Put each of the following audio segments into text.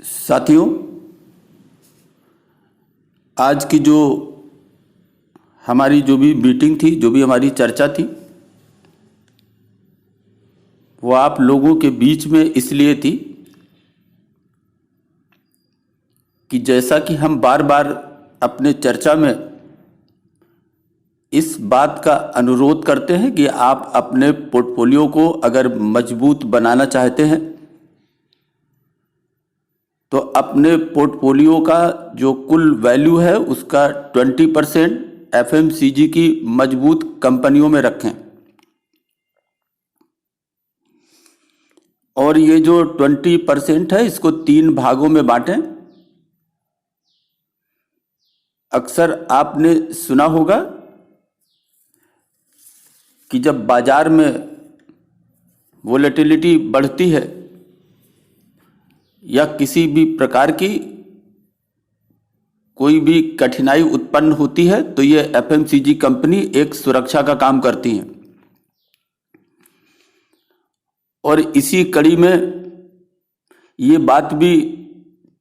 साथियों, आज की जो हमारी मीटिंग थी, जो भी हमारी चर्चा थी, वो आप लोगों के बीच में इसलिए थी कि जैसा कि हम बार बार अपने चर्चा में इस बात का अनुरोध करते हैं कि आप अपने पोर्टफोलियो को अगर मजबूत बनाना चाहते हैं तो अपने पोर्टफोलियो का जो कुल वैल्यू है उसका 20% एफएमसीजी की मजबूत कंपनियों में रखें। और ये जो 20% है इसको 3 भागों में बांटें। अक्सर आपने सुना होगा कि जब बाजार में वोलेटिलिटी बढ़ती है या किसी भी प्रकार की कोई भी कठिनाई उत्पन्न होती है तो ये एफएमसीजी कंपनी एक सुरक्षा का काम करती हैं। और इसी कड़ी में ये बात भी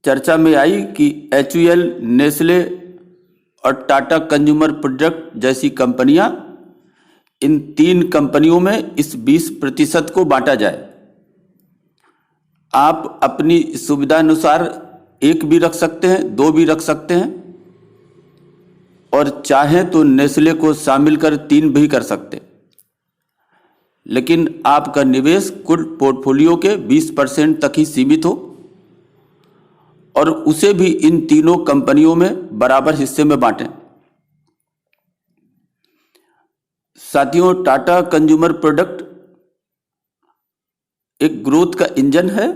चर्चा में आई कि एचयूएल, नेस्ले और टाटा कंज्यूमर प्रोडक्ट जैसी कंपनियां, इन 3 कंपनियों में इस 20% को बांटा जाए। आप अपनी सुविधा अनुसार 1 भी रख सकते हैं, 2 भी रख सकते हैं, और चाहें तो नेस्ले को शामिल कर 3 भी कर सकते। लेकिन आपका निवेश कुल पोर्टफोलियो के 20% तक ही सीमित हो और उसे भी इन तीनों कंपनियों में बराबर हिस्से में बांटें। साथियों, टाटा कंज्यूमर प्रोडक्ट एक ग्रोथ का इंजन है।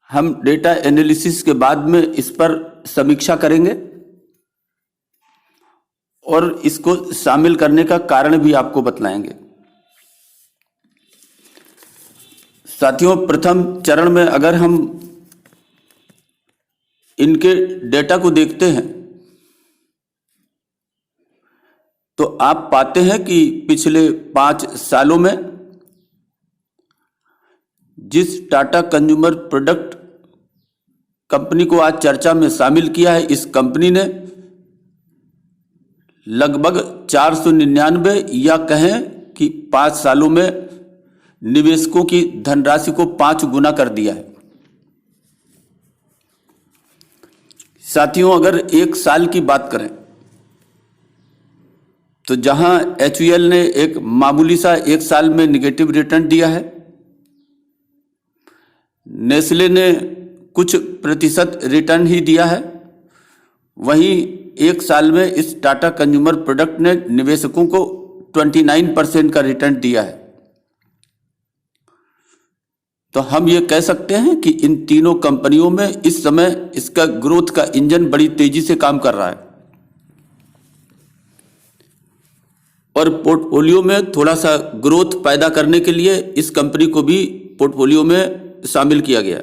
हम डेटा एनालिसिस के बाद में इस पर समीक्षा करेंगे और इसको शामिल करने का कारण भी आपको बतलाएंगे। साथियों, प्रथम चरण में अगर हम इनके डेटा को देखते हैं तो आप पाते हैं कि पिछले 5 सालों में जिस टाटा कंज्यूमर प्रोडक्ट कंपनी को आज चर्चा में शामिल किया है, इस कंपनी ने लगभग 499 या कहें कि 5 सालों में निवेशकों की धनराशि को 5 गुना कर दिया है। साथियों, अगर 1 साल की बात करें तो जहां एचयूएल ने एक मामूली सा 1 साल में निगेटिव रिटर्न दिया है, नेस्ले ने कुछ प्रतिशत रिटर्न ही दिया है, वहीं 1 साल में इस टाटा कंज्यूमर प्रोडक्ट ने निवेशकों को 29% का रिटर्न दिया है। तो हम ये कह सकते हैं कि इन तीनों कंपनियों में इस समय इसका ग्रोथ का इंजन बड़ी तेजी से काम कर रहा है और पोर्टफोलियो में थोड़ा सा ग्रोथ पैदा करने के लिए इस कंपनी को भी पोर्टफोलियो में शामिल किया गया।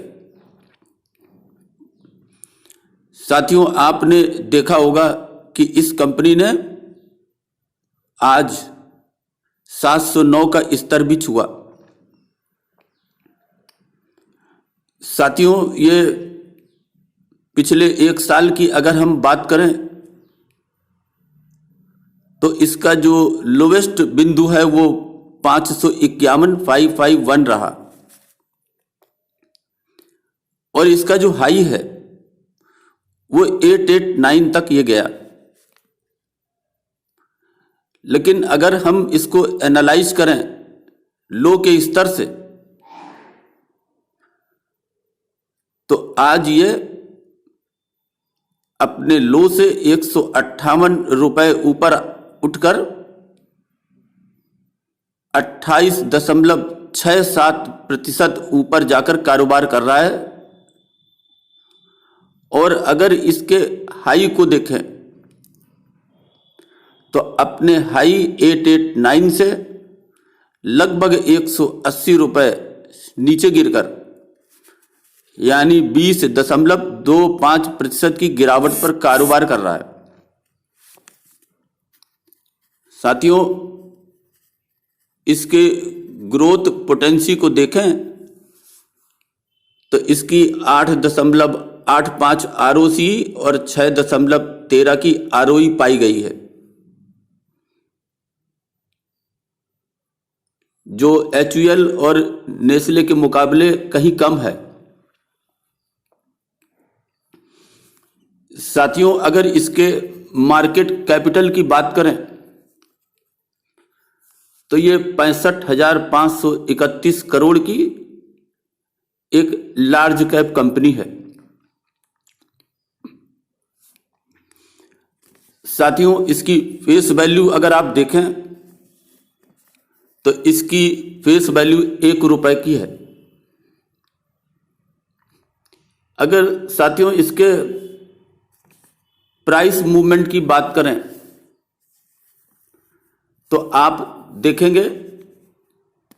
साथियों, आपने देखा होगा कि इस कंपनी ने आज 709 का स्तर भी छुआ। साथियों, ये पिछले 1 साल की अगर हम बात करें तो इसका जो लोवेस्ट बिंदु है वो 551 रहा और इसका जो हाई है वो 889 तक ये गया। लेकिन अगर हम इसको एनालाइज करें लो के स्तर से तो आज ये अपने लो से 158 रुपए ऊपर उठकर 28.67% ऊपर जाकर कारोबार कर रहा है। और अगर इसके हाई को देखें तो अपने हाई 889 से लगभग 180 रुपए नीचे गिरकर, यानी 20.25% की गिरावट पर कारोबार कर रहा है। साथियों, इसके ग्रोथ पोटेंसी को देखें तो इसकी 8.85 ROC और 6.13 की ROE पाई गई है, जो HUL और नेस्ले के मुकाबले कहीं कम है। साथियों, अगर इसके मार्केट कैपिटल की बात करें तो ये 65,531 करोड़ की एक लार्ज कैप कंपनी है। साथियों, इसकी फेस वैल्यू अगर आप देखें तो इसकी फेस वैल्यू 1 रुपए की है। अगर साथियों इसके प्राइस मूवमेंट की बात करें तो आप देखेंगे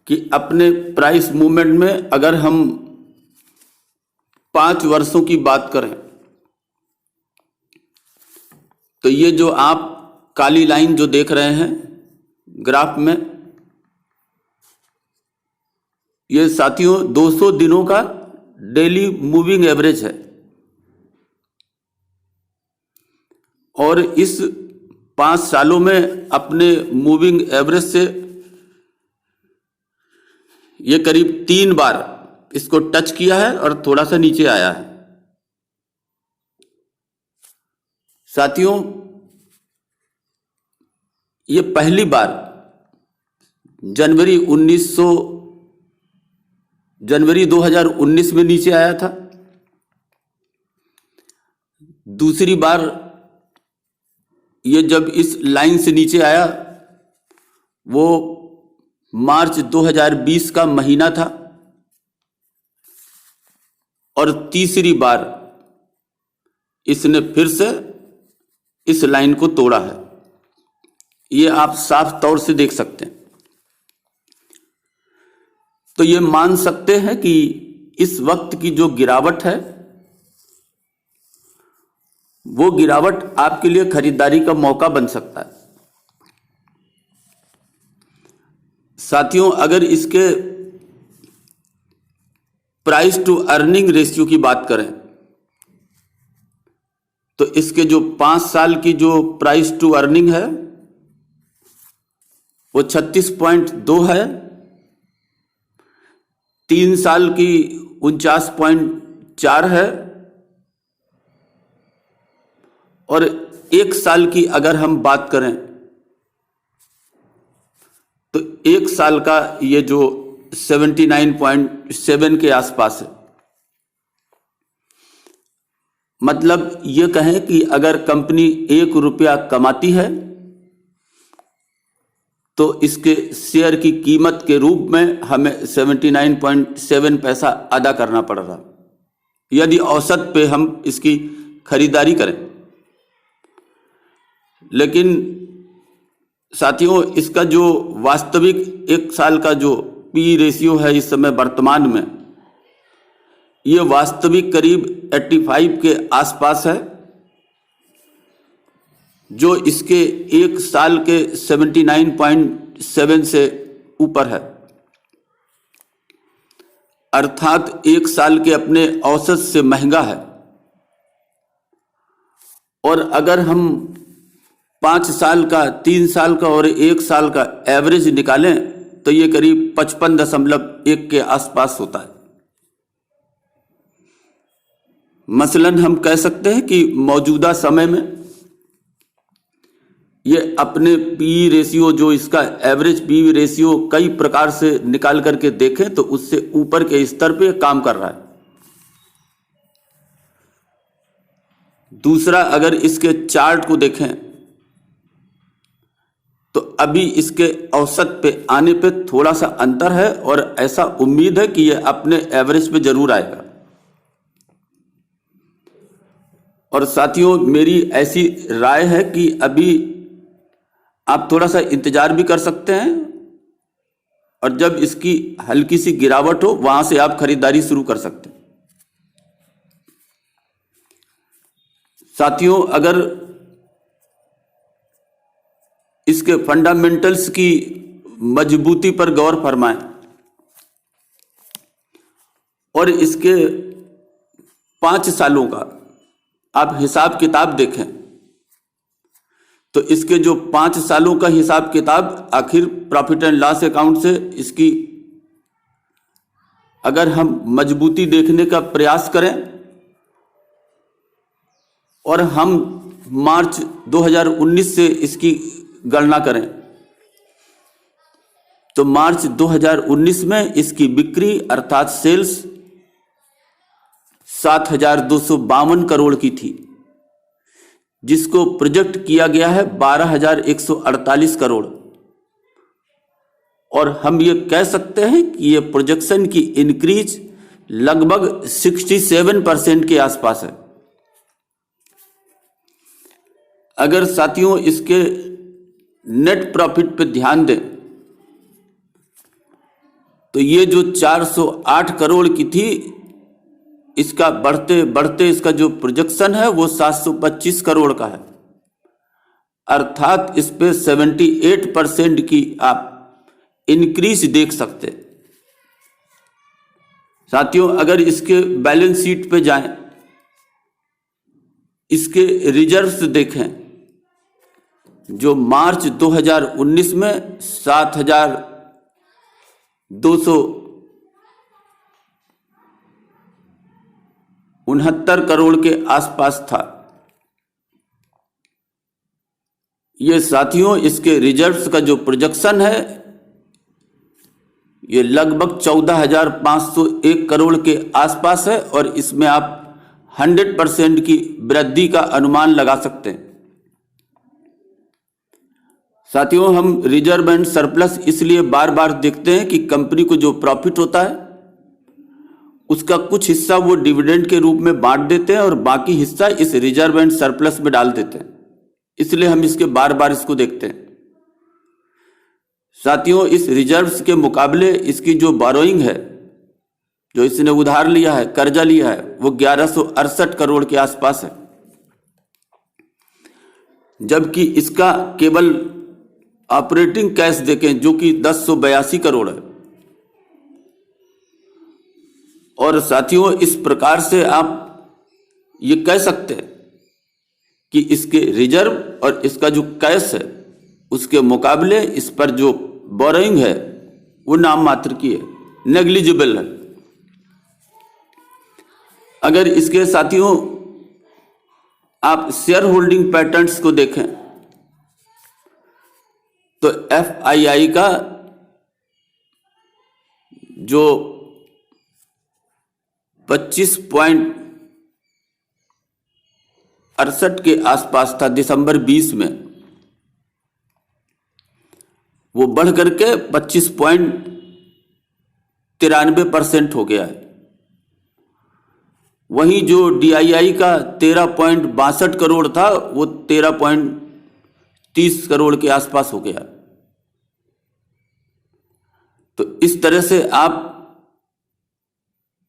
कि अपने प्राइस मूवमेंट में अगर हम 5 वर्षों की बात करें तो ये जो आप काली लाइन जो देख रहे हैं ग्राफ में, ये साथियों 200 दिनों का डेली मूविंग एवरेज है और इस 5 सालों में अपने मूविंग एवरेज से ये करीब 3 बार इसको टच किया है और थोड़ा सा नीचे आया है। साथियों, ये पहली बार जनवरी 2019 में नीचे आया था। दूसरी बार ये जब इस लाइन से नीचे आया वो मार्च 2020 का महीना था और तीसरी बार इसने फिर से इस लाइन को तोड़ा है। ये आप साफ तौर से देख सकते हैं। तो ये मान सकते हैं कि इस वक्त की जो गिरावट है वो गिरावट आपके लिए खरीदारी का मौका बन सकता है। साथियों, अगर इसके प्राइस टू अर्निंग रेशियो की बात करें तो इसके जो 5 साल की जो प्राइस टू अर्निंग है वो 36.2 है, 3 साल की 49.4 है और 1 साल की अगर हम बात करें तो 1 साल का ये जो 79.7 के आसपास है। मतलब ये कहें कि अगर कंपनी 1 रुपया कमाती है तो इसके शेयर की कीमत के रूप में हमें 79.7 पैसा अदा करना पड़ रहा यदि औसत पे हम इसकी खरीदारी करें। लेकिन साथियों, इसका जो वास्तविक 1 साल का जो पी रेशियो है इस समय वर्तमान में, ये वास्तविक करीब 85 के आसपास है, जो इसके 1 साल के 79.7 से ऊपर है। अर्थात 1 साल के अपने औसत से महंगा है। और अगर हम 5 साल का, 3 साल का और 1 साल का एवरेज निकालें तो ये करीब 55.1 के आसपास होता है। मसलन हम कह सकते हैं कि मौजूदा समय में ये अपने पी रेशियो, जो इसका एवरेज पी रेशियो कई प्रकार से निकाल करके देखें तो उससे ऊपर के स्तर पे काम कर रहा है। दूसरा, अगर इसके चार्ट को देखें तो अभी इसके औसत पे आने पे थोड़ा सा अंतर है और ऐसा उम्मीद है कि यह अपने एवरेज पे जरूर आएगा। और साथियों, मेरी ऐसी राय है कि अभी आप थोड़ा सा इंतजार भी कर सकते हैं और जब इसकी हल्की सी गिरावट हो वहां से आप खरीदारी शुरू कर सकते हैं। साथियों, अगर इसके फंडामेंटल्स की मजबूती पर गौर फरमाएं और इसके 5 सालों का आप हिसाब किताब देखें तो इसके जो 5 सालों का हिसाब किताब आखिर प्रॉफिट एंड लॉस अकाउंट से इसकी अगर हम मजबूती देखने का प्रयास करें और हम मार्च 2019 से इसकी गणना करें तो मार्च 2019 में इसकी बिक्री अर्थात सेल्स 7,252 करोड़ की थी, जिसको प्रोजेक्ट किया गया है 12,148 करोड़। और हम ये कह सकते हैं कि ये प्रोजेक्शन की इंक्रीज लगभग 67% के आसपास है। अगर साथियों इसके नेट प्रॉफिट पे ध्यान दें तो ये जो 408 करोड़ की थी, इसका बढ़ते बढ़ते इसका जो प्रोजेक्शन है वो 725 करोड़ का है, अर्थात इस पे 78% की आप इंक्रीज देख सकते। साथियों अगर इसके बैलेंस शीट पे जाएं, इसके रिजर्व्स देखें, जो मार्च 2019 में 7,269 करोड़ के आसपास था। ये साथियों इसके रिजर्व्स का जो प्रोजेक्शन है ये लगभग 14,501 करोड़ के आसपास है और इसमें आप 100% की वृद्धि का अनुमान लगा सकते हैं। साथियों हम रिजर्व एंड सरप्लस इसलिए बार बार देखते हैं कि कंपनी को जो प्रॉफिट होता है उसका कुछ हिस्सा वो डिविडेंड के रूप में बांट देते हैं और बाकी हिस्सा इस रिजर्व एंड सरप्लस में डाल देते हैं, इसलिए हम इसके बार बार इसको देखते हैं। साथियों इस रिजर्व्स के मुकाबले इसकी जो बोरोइंग है, जो इसने उधार लिया है, कर्जा लिया है, वो 1168 करोड़ के आसपास है, जबकि इसका केवल ऑपरेटिंग कैश देखें जो कि 1082 करोड़ है। और साथियों इस प्रकार से आप ये कह सकते हैं कि इसके रिजर्व और इसका जो कैश है उसके मुकाबले इस पर जो बोरोइंग है वो नाम मात्र की है, नेग्लिजिबल है। अगर इसके साथियों आप शेयर होल्डिंग पैटर्न्स को देखें तो FII का जो 25.68 के आसपास था दिसंबर 20 में, वो बढ़ करके 25.93% हो गया है। वहीं जो DII का 13.62 करोड़ था वो 13.30 करोड़ के आसपास हो गया। तो इस तरह से आप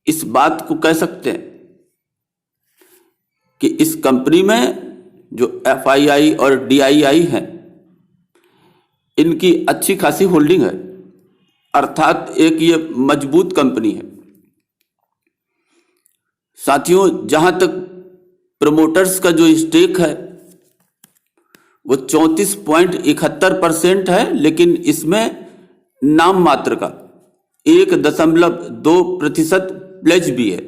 इस बात को कह सकते हैं कि इस कंपनी में जो FII और DII है इनकी अच्छी खासी होल्डिंग है, अर्थात एक ये मजबूत कंपनी है। साथियों जहां तक प्रमोटर्स का जो स्टेक है वो 34.71% है, लेकिन इसमें नाम मात्र का 1.2% प्लेज भी है।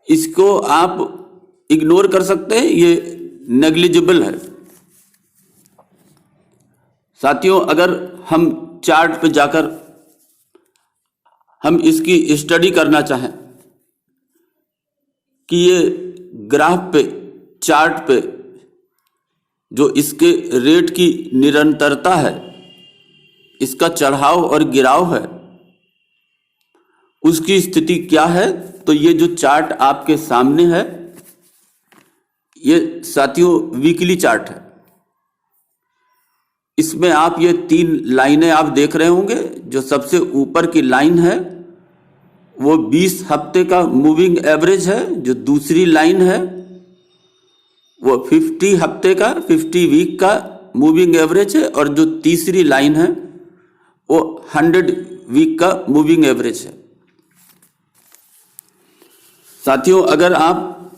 इसको आप इग्नोर कर सकते हैं, ये नेग्लिजिबल है। साथियों अगर हम चार्ट पे जाकर हम इसकी स्टडी करना चाहें कि ये ग्राफ पे चार्ट पे जो इसके रेट की निरंतरता है, इसका चढ़ाव और गिराव है, उसकी स्थिति क्या है, तो ये जो चार्ट आपके सामने है ये साथियों वीकली चार्ट है। इसमें आप ये 3 लाइनें आप देख रहे होंगे। जो सबसे ऊपर की लाइन है वो 20 हफ्ते का मूविंग एवरेज है, जो दूसरी लाइन है वो 50 हफ्ते का 50 वीक का मूविंग एवरेज है, और जो तीसरी लाइन है वो 100 वीक का मूविंग एवरेज है। साथियों, अगर आप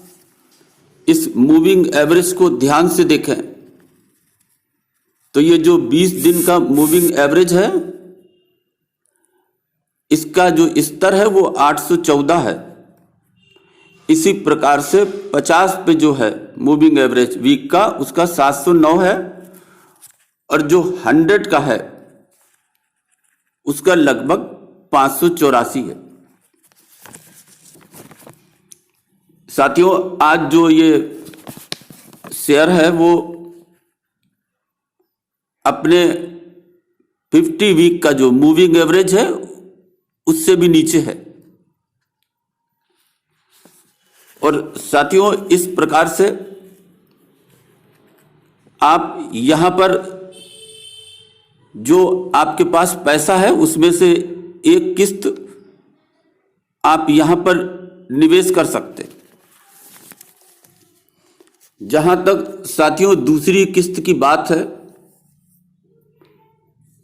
इस मूविंग एवरेज को ध्यान से देखें तो ये जो 20 दिन का मूविंग एवरेज है, इसका जो स्तर है वो 814 है। इसी प्रकार से 50 पे जो है मूविंग एवरेज वीक का, उसका 709 है, और जो 100 का है उसका लगभग 584 है। साथियों, आज जो ये शेयर है वो अपने 50 वीक का जो मूविंग एवरेज है उससे भी नीचे है। और साथियों, इस प्रकार से आप यहां पर जो आपके पास पैसा है उसमें से एक किस्त आप यहां पर निवेश कर सकते। जहां तक साथियों दूसरी किस्त की बात है,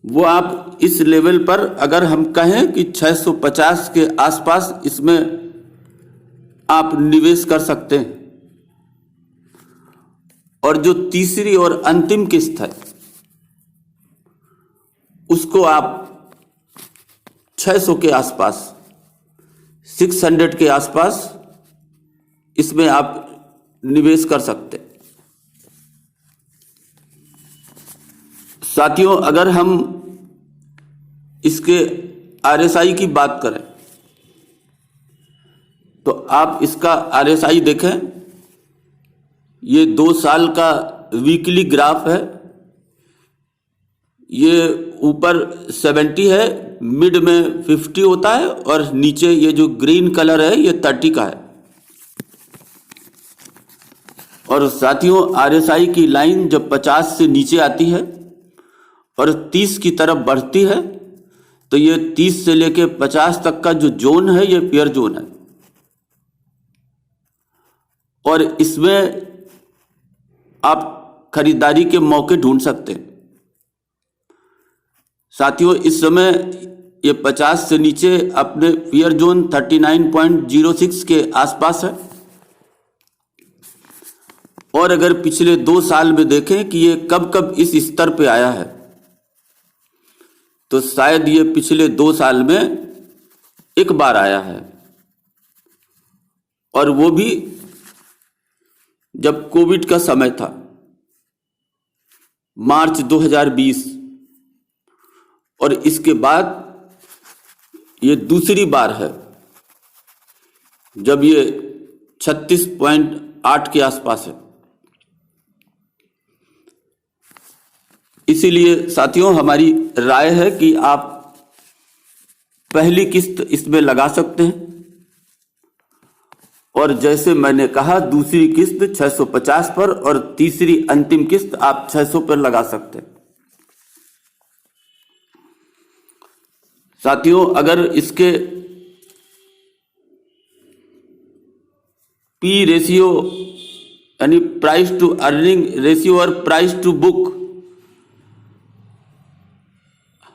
वो आप इस लेवल पर अगर हम कहें कि 650 के आसपास इसमें आप निवेश कर सकते हैं। और जो तीसरी और अंतिम किस्त है उसको आप 600 के आसपास, 600 के आसपास इसमें आप निवेश कर सकते। साथियों, अगर हम इसके आरएसआई की बात करें तो आप इसका आरएसआई देखें। ये 2 साल का वीकली ग्राफ है। ये ऊपर 70 है, मिड में 50 होता है, और नीचे ये जो ग्रीन कलर है ये 30 का है। और साथियों, आरएसआई की लाइन जब 50 से नीचे आती है और 30 की तरफ बढ़ती है तो ये 30 से लेके 50 तक का जो जोन है ये पियर जोन है, और इसमें आप खरीदारी के मौके ढूंढ सकते हैं। साथियों, इस समय ये 50 से नीचे अपने पियर जोन 39.06 के आसपास है। और अगर पिछले 2 साल में देखें कि ये कब कब इस स्तर पे आया है, तो शायद ये पिछले 2 साल में एक बार आया है, और वो भी जब कोविड का समय था, मार्च 2020। और इसके बाद ये दूसरी बार है जब ये 36.8 के आसपास है। इसीलिए साथियों, हमारी राय है कि आप पहली किस्त इसमें लगा सकते हैं, और जैसे मैंने कहा दूसरी किस्त 650 पर और तीसरी अंतिम किस्त आप 600 पर लगा सकते हैं। साथियों, अगर इसके पी रेशियो यानी प्राइस टू अर्निंग रेशियो और प्राइस टू बुक,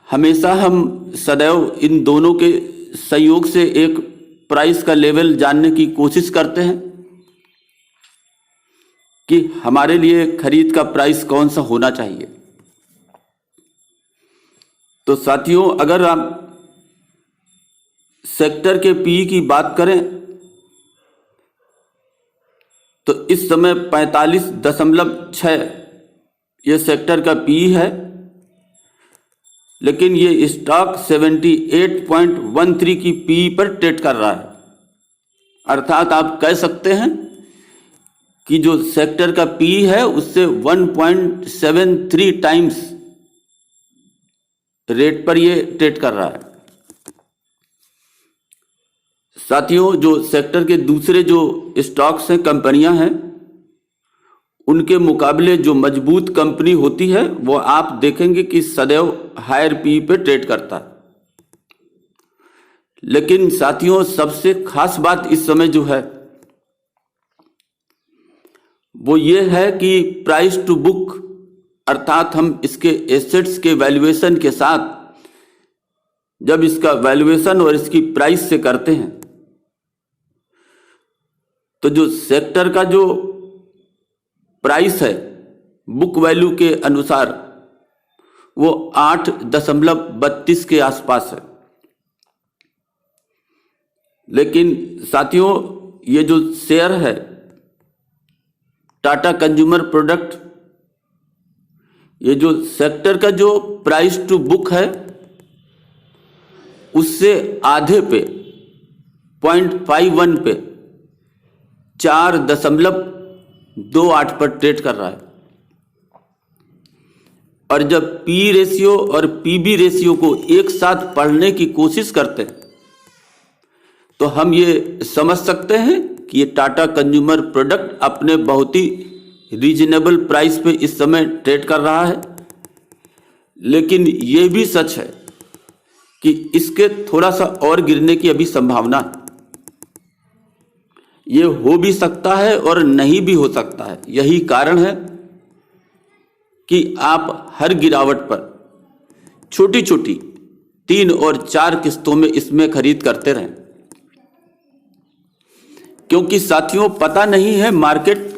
हमेशा हम सदैव इन दोनों के संयोग से एक प्राइस का लेवल जानने की कोशिश करते हैं कि हमारे लिए खरीद का प्राइस कौन सा होना चाहिए। तो साथियों, अगर आप सेक्टर के पीई की बात करें तो इस समय 45.6 ये सेक्टर का पीई है, लेकिन ये स्टॉक 78.13 की पीई पर ट्रेड कर रहा है। अर्थात आप कह सकते हैं कि जो सेक्टर का पीई है उससे 1.73 टाइम्स रेट पर ये ट्रेड कर रहा है। साथियों, जो सेक्टर के दूसरे जो स्टॉक्स हैं, कंपनियां हैं, उनके मुकाबले जो मजबूत कंपनी होती है वो आप देखेंगे कि सदैव हायर पी पे ट्रेड करता है। लेकिन साथियों, सबसे खास बात इस समय जो है वो ये है कि प्राइस टू बुक, अर्थात हम इसके एसेट्स के वैल्यूएशन के साथ जब इसका वैल्यूएशन और इसकी प्राइस से करते हैं तो जो सेक्टर का जो प्राइस है बुक वैल्यू के अनुसार वो 8.32 के आसपास है। लेकिन साथियों, ये जो शेयर है टाटा कंज्यूमर प्रोडक्ट, ये जो सेक्टर का जो प्राइस टू बुक है उससे आधे पे 0.51 पे 4.28 पर ट्रेड कर रहा है। और जब पी रेशियो और पीबी रेशियो को एक साथ पढ़ने की कोशिश करते हैं तो हम ये समझ सकते हैं कि ये टाटा कंज्यूमर प्रोडक्ट अपने बहुत ही रीजनेबल प्राइस पे इस समय ट्रेड कर रहा है। लेकिन ये भी सच है कि इसके थोड़ा सा और गिरने की अभी संभावना है। ये हो भी सकता है और नहीं भी हो सकता है। यही कारण है कि आप हर गिरावट पर छोटी छोटी 3 और 4 किस्तों में इसमें खरीद करते रहें, क्योंकि साथियों पता नहीं है मार्केट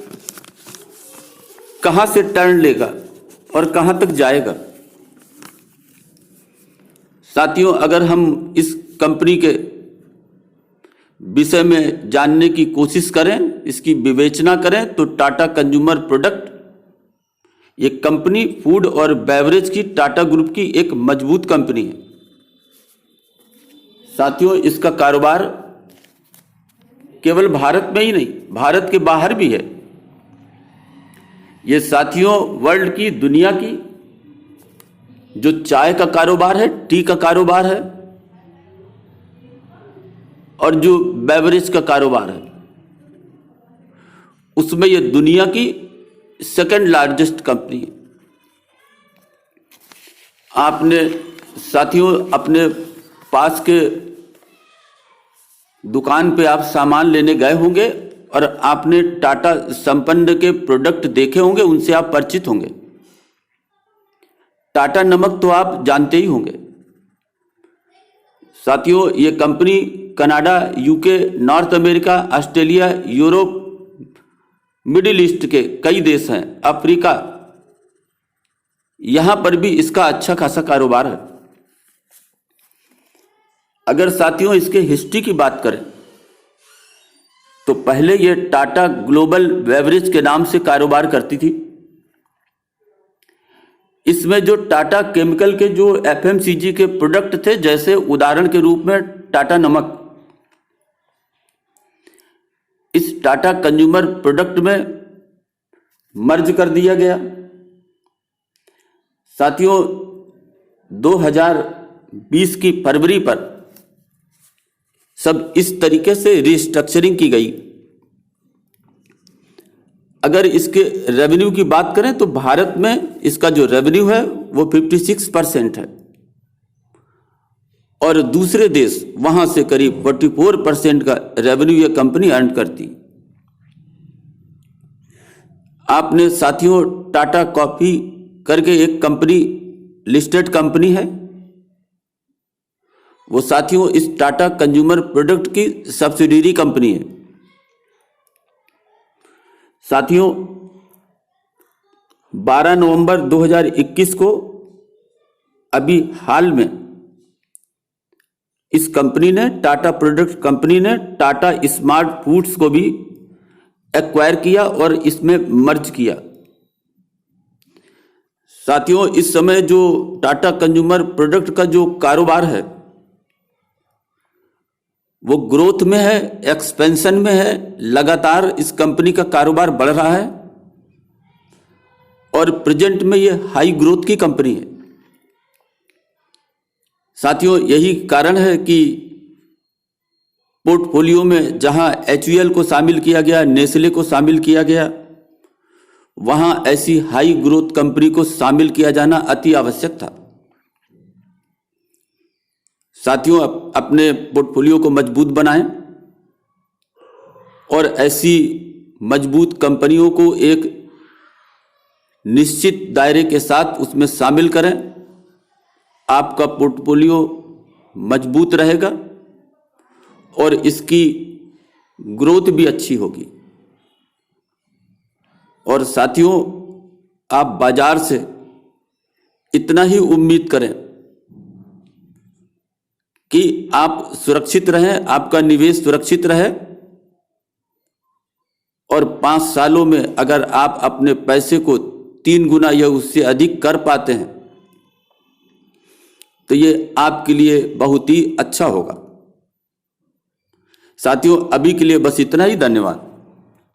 कहां से टर्न लेगा और कहां तक जाएगा। साथियों, अगर हम इस कंपनी के विषय में जानने की कोशिश करें, इसकी विवेचना करें, तो टाटा कंज्यूमर प्रोडक्ट ये कंपनी फूड और बेवरेज की टाटा ग्रुप की एक मजबूत कंपनी है। साथियों, इसका कारोबार केवल भारत में ही नहीं, भारत के बाहर भी है। ये साथियों वर्ल्ड की, दुनिया की जो चाय का कारोबार है, टी का कारोबार है और जो बेवरेज का कारोबार है, उसमें ये दुनिया की सेकंड लार्जेस्ट कंपनी है। आपने साथियों अपने पास के दुकान पे आप सामान लेने गए होंगे और आपने टाटा संपन्न के प्रोडक्ट देखे होंगे, उनसे आप परिचित होंगे। टाटा नमक तो आप जानते ही होंगे। साथियों, ये company Canada, UK, north America, Australia, Europe, middle east के कई देश हैं, अफ्रीका, यहां पर भी इसका अच्छा खासा कारोबार है। अगर साथियों इसके हिस्ट्री की बात करें तो पहले ये टाटा ग्लोबल बेवरेज के नाम से कारोबार करती थी। इसमें जो टाटा केमिकल के जो एफएमसीजी के प्रोडक्ट थे, जैसे उदाहरण के रूप में टाटा नमक, इस टाटा कंज्यूमर प्रोडक्ट में मर्ज कर दिया गया। साथियों 2020 की फरवरी पर सब इस तरीके से रिस्ट्रक्चरिंग की गई। अगर इसके रेवेन्यू की बात करें तो भारत में इसका जो रेवेन्यू है वो 56% है और दूसरे देश वहां से करीब 44% का रेवेन्यू ये कंपनी अर्न करती। आपने साथियों टाटा कॉफी करके एक कंपनी, लिस्टेड कंपनी है, वो साथियों इस टाटा कंज्यूमर प्रोडक्ट की सब्सिडियरी कंपनी है। साथियों 12 नवंबर 2021 को अभी हाल में इस कंपनी ने, टाटा प्रोडक्ट कंपनी ने टाटा स्मार्ट फूड्स को भी एक्वायर किया और इसमें मर्ज किया। साथियों इस समय जो टाटा कंज्यूमर प्रोडक्ट का जो कारोबार है वो ग्रोथ में है, एक्सपेंशन में है। लगातार इस कंपनी का कारोबार बढ़ रहा है और प्रेजेंट में ये हाई ग्रोथ की कंपनी है। साथियों यही कारण है कि पोर्टफोलियो में जहां HUL को शामिल किया गया, नेस्ले को शामिल किया गया, वहां ऐसी हाई ग्रोथ कंपनी को शामिल किया जाना अति आवश्यक था। साथियों अपने पोर्टफोलियो को मजबूत बनाएं और ऐसी मजबूत कंपनियों को एक निश्चित दायरे के साथ उसमें शामिल करें। आपका पोर्टफोलियो मजबूत रहेगा और इसकी ग्रोथ भी अच्छी होगी। और साथियों, आप बाजार से इतना ही उम्मीद करें कि आप सुरक्षित रहें, आपका निवेश सुरक्षित रहे और 5 सालों में अगर आप अपने पैसे को 3 गुना या उससे अधिक कर पाते हैं तो ये आपके लिए बहुत ही अच्छा होगा। साथियों, अभी के लिए बस इतना ही। धन्यवाद।